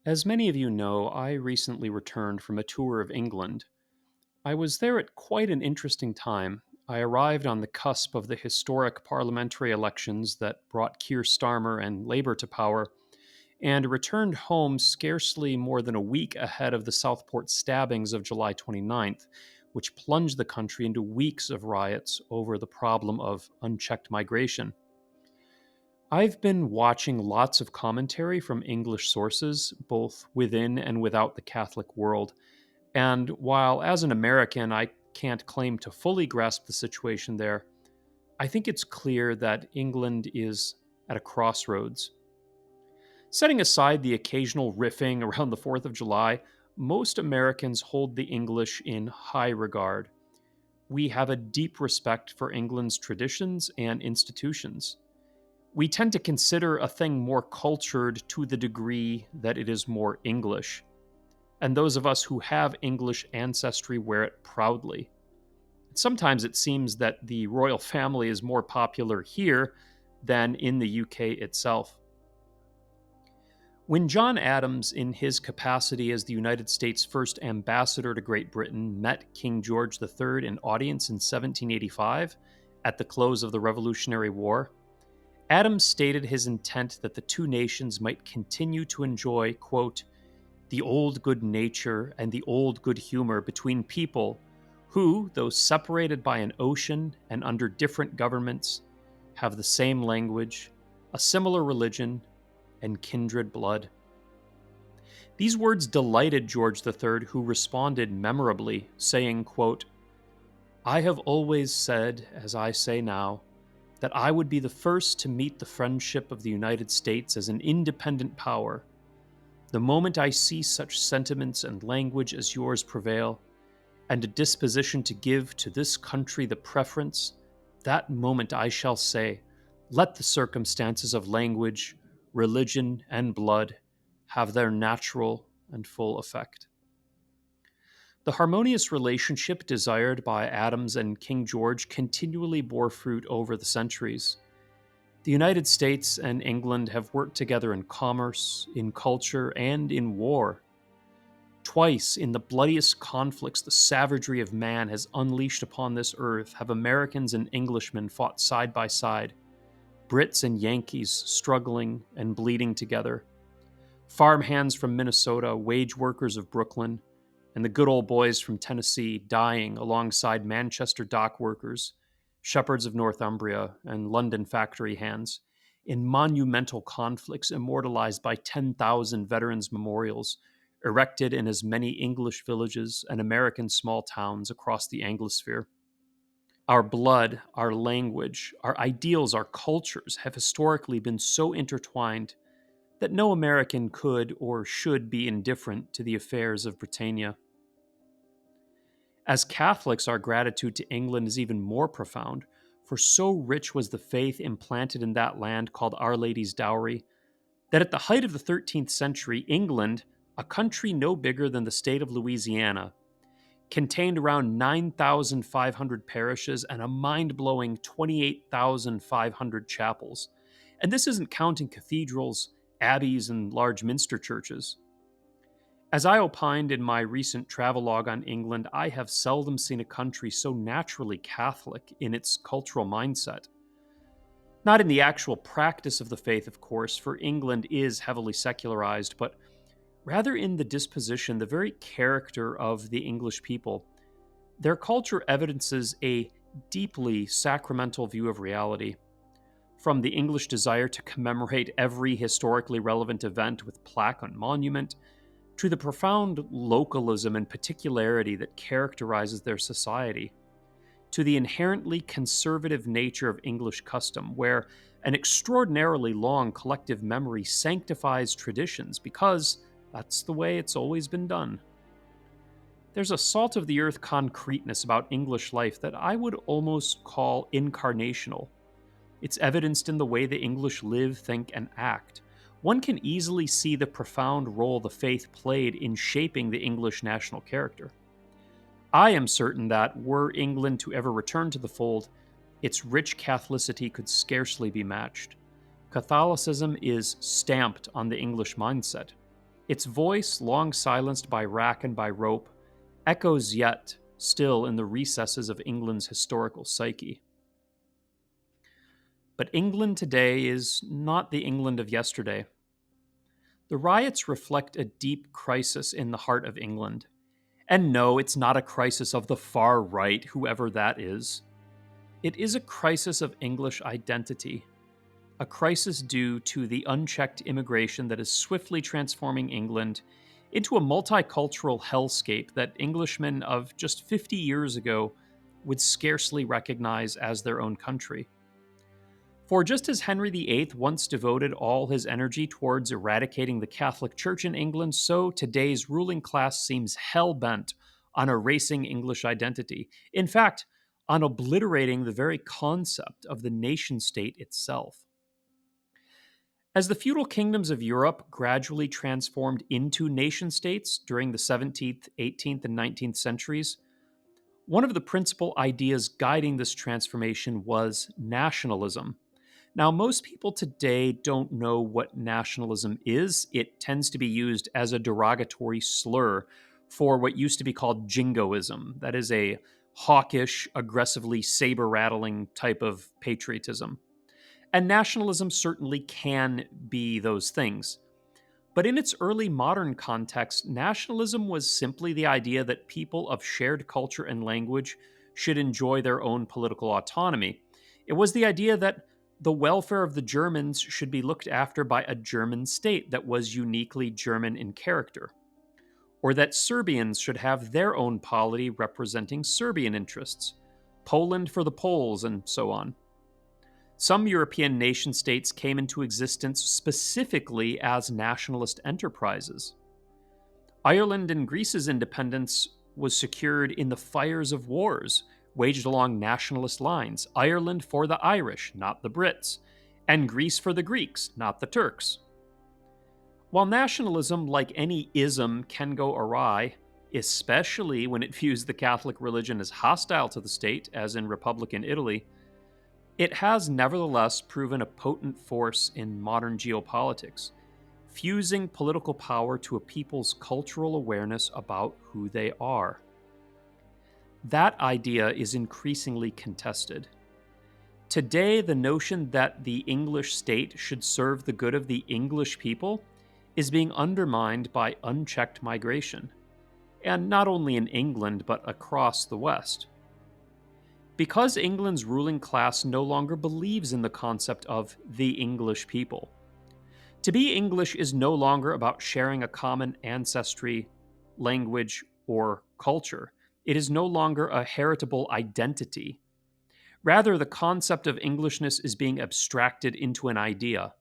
As many of you know, I recently returned from a tour of England. I was there at quite an interesting time. I arrived on the cusp of the historic parliamentary elections that brought Keir Starmer and Labour to power, and returned home scarcely more than a week ahead of the Southport stabbings of July 29th, which plunged the country into weeks of riots over the problem of unchecked migration. I've been watching lots of commentary from English sources, both within and without the Catholic world. And while as an American I can't claim to fully grasp the situation there, I think it's clear that England is at a crossroads. Setting aside the occasional riffing around the 4th of July, most Americans hold the English in high regard. We have a deep respect for England's traditions and institutions. We tend to consider a thing more cultured to the degree that it is more English, and those of us who have English ancestry wear it proudly. Sometimes it seems that the royal family is more popular here than in the UK itself. When John Adams, in his capacity as the United States' first ambassador to Great Britain, met King George III in audience in 1785 at the close of the Revolutionary War, Adams stated his intent that the two nations might continue to enjoy, quote, the old good nature and the old good humor between people who, though separated by an ocean and under different governments, have the same language, a similar religion, and kindred blood. These words delighted George III, who responded memorably, saying, quote, I have always said, as I say now, that I would be the first to meet the friendship of the United States as an independent power. The moment I see such sentiments and language as yours prevail, and a disposition to give to this country the preference, that moment I shall say, let the circumstances of language, religion, and blood have their natural and full effect. The harmonious relationship desired by Adams and King George continually bore fruit over the centuries. The United States and England have worked together in commerce, in culture, and in war. Twice, in the bloodiest conflicts the savagery of man has unleashed upon this earth, have Americans and Englishmen fought side by side, Brits and Yankees struggling and bleeding together, farmhands from Minnesota, wage workers of Brooklyn, and the good old boys from Tennessee dying alongside Manchester dock workers, shepherds of Northumbria, and London factory hands in monumental conflicts immortalized by 10,000 veterans' memorials erected in as many English villages and American small towns across the Anglosphere. Our blood, our language, our ideals, our cultures have historically been so intertwined that no American could or should be indifferent to the affairs of Britannia. As Catholics, our gratitude to England is even more profound, for so rich was the faith implanted in that land called Our Lady's Dowry, that at the height of the 13th century, England, a country no bigger than the state of Louisiana, contained around 9,500 parishes and a mind blowing 28,500 chapels. And this isn't counting cathedrals, abbeys, and large minster churches. As I opined in my recent travelogue on England, I have seldom seen a country so naturally Catholic in its cultural mindset. Not in the actual practice of the faith, of course, for England is heavily secularized, but rather in the disposition, the very character of the English people. Their culture evidences a deeply sacramental view of reality. From the English desire to commemorate every historically relevant event with plaque on monument, to the profound localism and particularity that characterizes their society, to the inherently conservative nature of English custom, where an extraordinarily long collective memory sanctifies traditions because that's the way it's always been done. There's a salt of the earth concreteness about English life that I would almost call incarnational. It's evidenced in the way the English live, think, and act. One can easily see the profound role the faith played in shaping the English national character. I am certain that, were England to ever return to the fold, its rich Catholicity could scarcely be matched. Catholicism is stamped on the English mindset. Its voice, long silenced by rack and by rope, echoes yet still in the recesses of England's historical psyche. But England today is not the England of yesterday. The riots reflect a deep crisis in the heart of England. And no, it's not a crisis of the far right, whoever that is. It is a crisis of English identity, a crisis due to the unchecked immigration that is swiftly transforming England into a multicultural hellscape that Englishmen of just 50 years ago would scarcely recognize as their own country. For just as Henry VIII once devoted all his energy towards eradicating the Catholic Church in England, so today's ruling class seems hell bent on erasing English identity. In fact, on obliterating the very concept of the nation state itself. As the feudal kingdoms of Europe gradually transformed into nation states during the 17th, 18th, and 19th centuries, one of the principal ideas guiding this transformation was nationalism. Now, most people today don't know what nationalism is. It tends to be used as a derogatory slur for what used to be called jingoism. That is a hawkish, aggressively saber rattling type of patriotism. And nationalism certainly can be those things. But in its early modern context, nationalism was simply the idea that people of shared culture and language should enjoy their own political autonomy. It was the idea that the welfare of the Germans should be looked after by a German state that was uniquely German in character, or that Serbians should have their own polity representing Serbian interests, Poland for the Poles, and so on. Some European nation states came into existence specifically as nationalist enterprises. Ireland and Greece's independence was secured in the fires of wars waged along nationalist lines. Ireland for the Irish, not the Brits, and Greece for the Greeks, not the Turks. While nationalism, like any ism, can go awry, especially when it views the Catholic religion as hostile to the state, as in Republican Italy, it has nevertheless proven a potent force in modern geopolitics, fusing political power to a people's cultural awareness about who they are. That idea is increasingly contested. Today, the notion that the English state should serve the good of the English people is being undermined by unchecked migration, and not only in England but across the West. Because England's ruling class no longer believes in the concept of the English people. To be English is no longer about sharing a common ancestry, language, or culture. It is no longer a heritable identity. Rather, the concept of Englishness is being abstracted into an idea.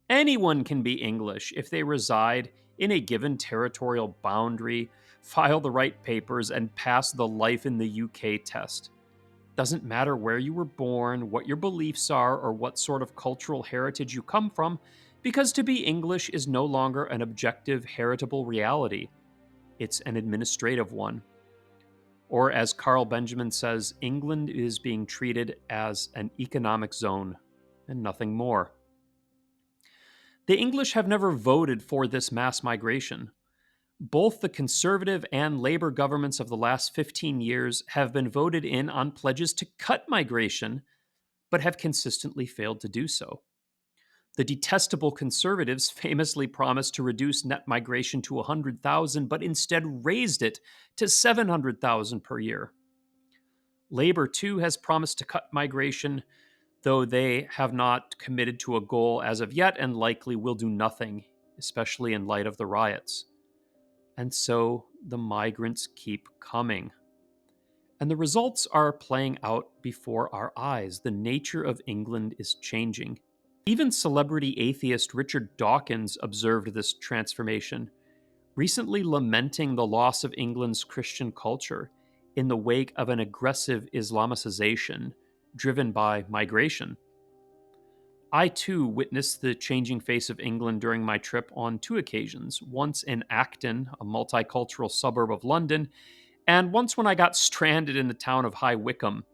Anyone can be English if they reside in a given territorial boundary, file the right papers, and pass the Life in the UK test. Doesn't matter where you were born, what your beliefs are, or what sort of cultural heritage you come from, because to be English is no longer an objective, heritable reality. It's an administrative one. Or, as Carl Benjamin says, England is being treated as an economic zone and nothing more. The English have never voted for this mass migration. Both the Conservative and Labour governments of the last 15 years have been voted in on pledges to cut migration, but have consistently failed to do so. The detestable Conservatives famously promised to reduce net migration to 100,000, but instead raised it to 700,000 per year. Labour, too, has promised to cut migration, though they have not committed to a goal as of yet and likely will do nothing, especially in light of the riots. And so the migrants keep coming. And the results are playing out before our eyes. The nature of England is changing. Even celebrity atheist Richard Dawkins observed this transformation, recently lamenting the loss of England's Christian culture in the wake of an aggressive Islamicization driven by migration. I too witnessed the changing face of England during my trip on two occasions, once in Acton, a multicultural suburb of London, and once when I got stranded in the town of High Wycombe,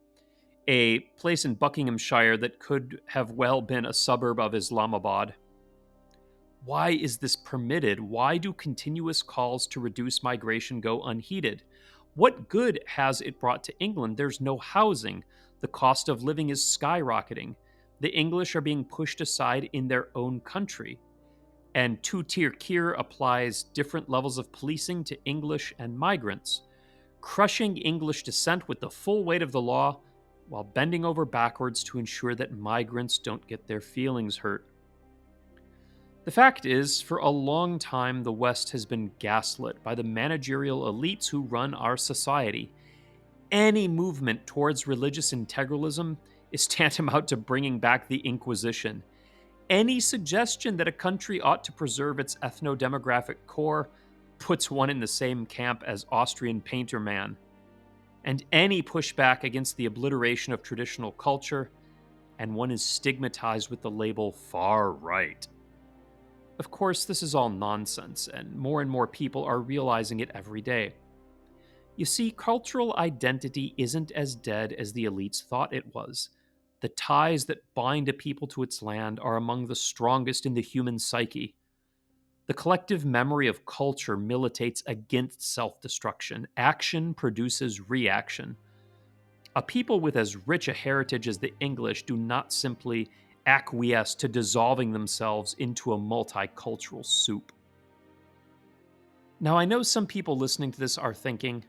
a place in Buckinghamshire that could have well been a suburb of Islamabad. Why is this permitted? Why do continuous calls to reduce migration go unheeded? What good has it brought to England? There's no housing. The cost of living is skyrocketing. The English are being pushed aside in their own country. And two-tier Kier applies different levels of policing to English and migrants, crushing English dissent with the full weight of the law while bending over backwards to ensure that migrants don't get their feelings hurt. The fact is, for a long time, the West has been gaslit by the managerial elites who run our society. Any movement towards religious integralism is tantamount to bringing back the Inquisition. Any suggestion that a country ought to preserve its ethno demographic core puts one in the same camp as Austrian painter man. And any pushback against the obliteration of traditional culture, and one is stigmatized with the label far right. Of course, this is all nonsense, and more people are realizing it every day. You see, cultural identity isn't as dead as the elites thought it was. The ties that bind a people to its land are among the strongest in the human psyche. The collective memory of culture militates against self destruction. Action produces reaction. A people with as rich a heritage as the English do not simply acquiesce to dissolving themselves into a multicultural soup. Now, I know some people listening to this are thinking,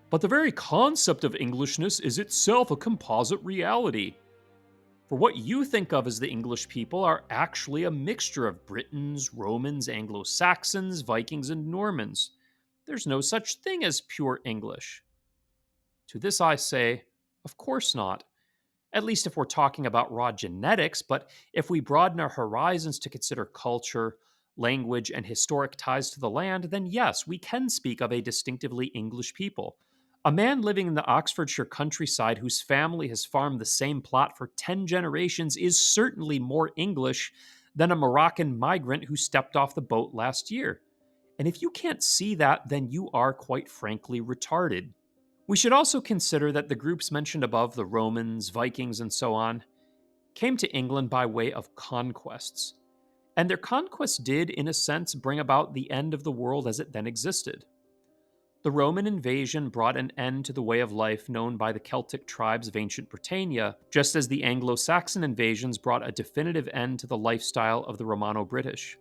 but the very concept of Englishness is itself a composite reality. For what you think of as the English people are actually a mixture of Britons, Romans, Anglo Saxons, Vikings, and Normans. There's no such thing as pure English. To this I say, of course not. At least if we're talking about raw genetics, but if we broaden our horizons to consider culture, language, and historic ties to the land, then yes, we can speak of a distinctively English people. A man living in the Oxfordshire countryside whose family has farmed the same plot for 10 generations is certainly more English than a Moroccan migrant who stepped off the boat last year. And if you can't see that, then you are quite frankly retarded. We should also consider that the groups mentioned above, the Romans, Vikings, and so on, came to England by way of conquests. And their conquests did, in a sense, bring about the end of the world as it then existed. The Roman invasion brought an end to the way of life known by the Celtic tribes of ancient Britannia, just as the Anglo Saxon invasions brought a definitive end to the lifestyle of the Romano British.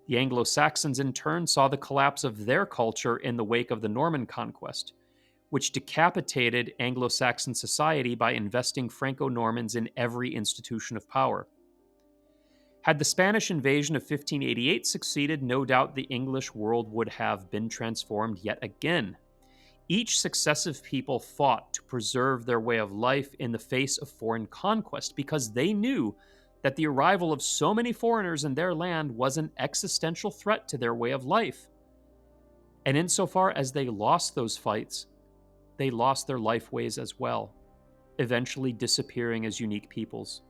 The Anglo Saxons, in turn, saw the collapse of their culture in the wake of the Norman conquest, which decapitated Anglo Saxon society by investing Franco Normans in every institution of power. Had the Spanish invasion of 1588 succeeded, no doubt the English world would have been transformed yet again. Each successive people fought to preserve their way of life in the face of foreign conquest because they knew that the arrival of so many foreigners in their land was an existential threat to their way of life. And insofar as they lost those fights, they lost their life ways as well, eventually disappearing as unique peoples.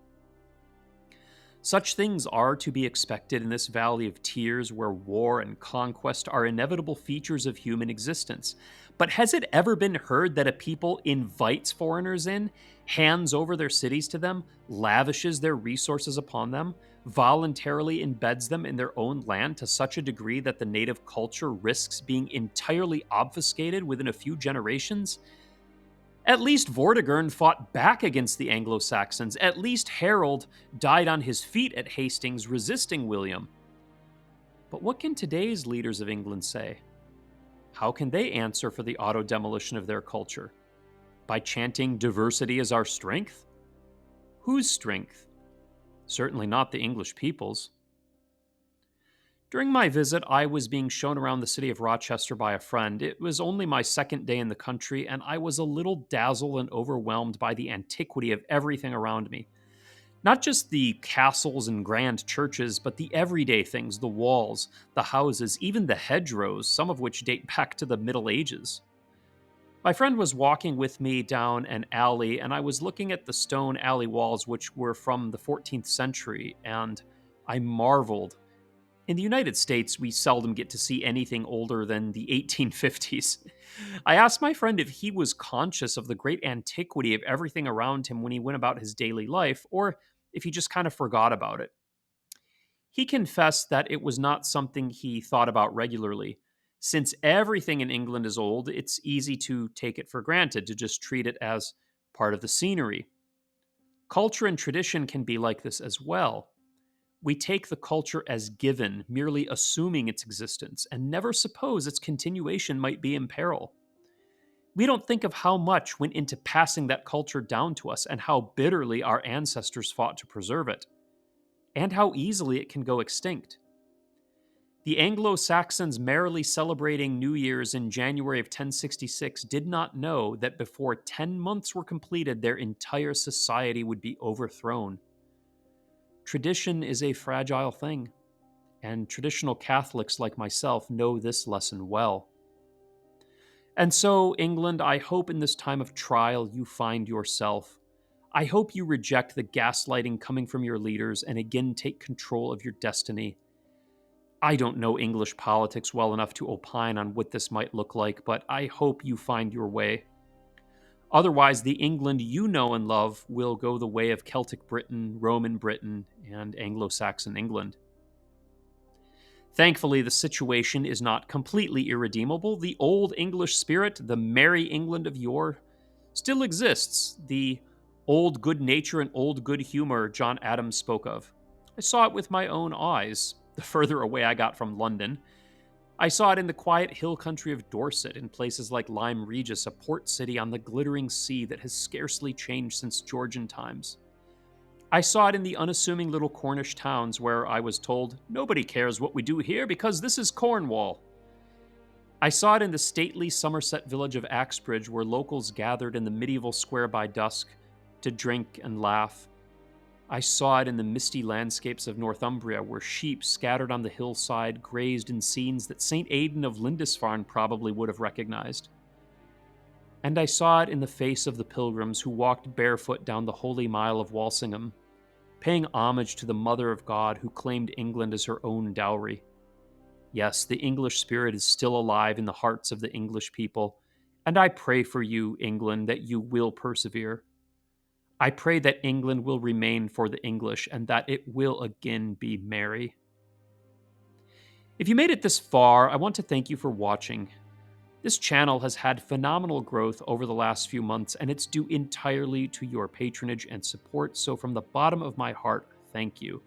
Such things are to be expected in this valley of tears where war and conquest are inevitable features of human existence. But has it ever been heard that a people invites foreigners in, hands over their cities to them, lavishes their resources upon them, voluntarily embeds them in their own land to such a degree that the native culture risks being entirely obfuscated within a few generations? At least Vortigern fought back against the Anglo-Saxons. At least Harold died on his feet at Hastings resisting William. But what can today's leaders of England say? How can they answer for the auto-demolition of their culture? By chanting diversity is our strength? Whose strength? Certainly not the English people's. During my visit, I was being shown around the city of Rochester by a friend. It was only my second day in the country, and I was a little dazzled and overwhelmed by the antiquity of everything around me. Not just the castles and grand churches, but the everyday things, the walls, the houses, even the hedgerows, some of which date back to the Middle Ages. My friend was walking with me down an alley, and I was looking at the stone alley walls, which were from the 14th century, and I marveled. In the United States, we seldom get to see anything older than the 1850s. I asked my friend if he was conscious of the great antiquity of everything around him when he went about his daily life, or if he just kind of forgot about it. He confessed that it was not something he thought about regularly. Since everything in England is old, it's easy to take it for granted, to just treat it as part of the scenery. Culture and tradition can be like this as well. We take the culture as given, merely assuming its existence, and never suppose its continuation might be in peril. We don't think of how much went into passing that culture down to us and how bitterly our ancestors fought to preserve it, and how easily it can go extinct. The Anglo Saxons merrily celebrating New Year's in January of 1066 did not know that before 10 months were completed, their entire society would be overthrown. Tradition is a fragile thing, and traditional Catholics like myself know this lesson well. And so, England, I hope in this time of trial you find yourself. I hope you reject the gaslighting coming from your leaders and again take control of your destiny. I don't know English politics well enough to opine on what this might look like, but I hope you find your way. Otherwise, the England you know and love will go the way of Celtic Britain, Roman Britain, and Anglo Saxon England. Thankfully, the situation is not completely irredeemable. The old English spirit, the merry England of yore, still exists. The old good nature and old good humor John Adams spoke of. I saw it with my own eyes, the further away I got from London. I saw it in the quiet hill country of Dorset, in places like Lyme Regis, a port city on the glittering sea that has scarcely changed since Georgian times. I saw it in the unassuming little Cornish towns where I was told, nobody cares what we do here because this is Cornwall. I saw it in the stately Somerset village of Axbridge, where locals gathered in the medieval square by dusk to drink and laugh. I saw it in the misty landscapes of Northumbria, where sheep scattered on the hillside grazed in scenes that St. Aidan of Lindisfarne probably would have recognized. And I saw it in the face of the pilgrims who walked barefoot down the holy mile of Walsingham, paying homage to the Mother of God who claimed England as her own dowry. Yes, the English spirit is still alive in the hearts of the English people, and I pray for you, England, that you will persevere. I pray that England will remain for the English and that it will again be merry. If you made it this far, I want to thank you for watching. This channel has had phenomenal growth over the last few months, and it's due entirely to your patronage and support, so from the bottom of my heart, thank you.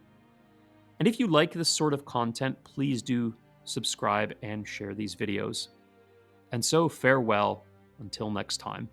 And if you like this sort of content, please do subscribe and share these videos. And so, farewell until next time.